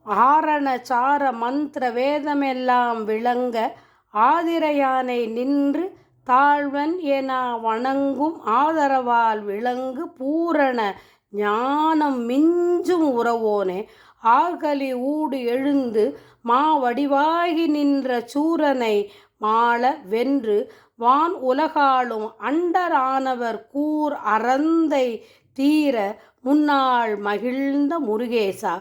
ஆரண சார மந்திர வேதமெல்லாம் விளங்க ஆதிரையானை நின்று தாழ்வன் என வணங்கும் ஆதரவால் விளங்கு பூரண ஞானம் மிஞ்சும் உறவோனே. ஆர்கலி ஊடு எழுந்து மாவடிவாகி நின்ற சூரனை மாள வென்று வான் உலகாளும் அண்டரானவர் கூர் அறந்தை தீர முன்னாள் மகிழ்ந்த முருகேசா.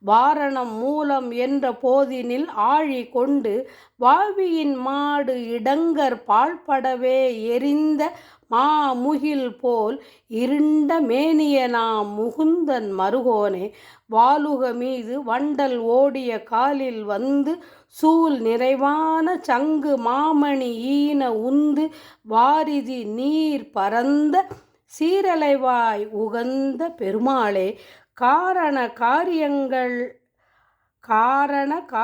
வாரணம் மூலம் என்ற போதினில் ஆழி கொண்டு வாவியின் மாடு இடங்கர் பாழ்படவே எரிந்த மாமுகில் போல் இருண்ட மேனியனாம் முகுந்தன் மருகோனே. வாலுக மீது வண்டல் ஓடிய காலில் வந்து சூல் நிறைவான சங்கு மாமணி ஈன உந்து வாரிதி நீர் பரந்த சீரலைவாய் உகந்த பெருமாளே. காரண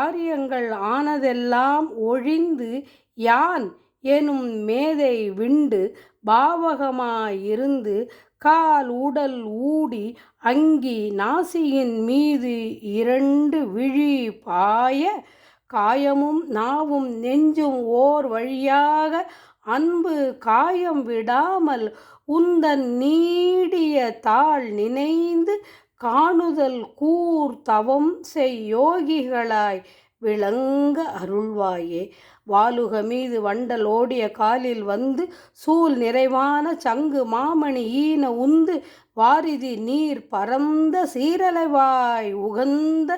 காரியங்கள் ஆனதெல்லாம் ஒழிந்து யான் எனும் மேதை விண்டு பாவகமாயிருந்து கால் உடல் ஊடி அங்கி நாசியின் மீது 2 விழி பாய காயமும் நாவும் நெஞ்சும் ஓர் வழியாக அன்பு காயம் விடாமல் உந்தன் நீடிய தாள் நினைந்து காணுதல் கூர் தவம் செய் யோகிகளாய் விளங்க அருள்வாயே. வாலுக மீது வண்டல் ஓடிய காலில் வந்து சூல் நிறைவான சங்கு மாமணி ஈன உந்து வாரிதி நீர் பரந்த சீரலைவாய் உகந்த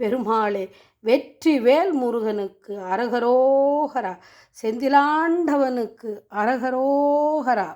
பெருமாளே. வெற்றி வேல் முருகனுக்கு அரகரோகரா. செந்திலாண்டவனுக்கு அரகரோகரா.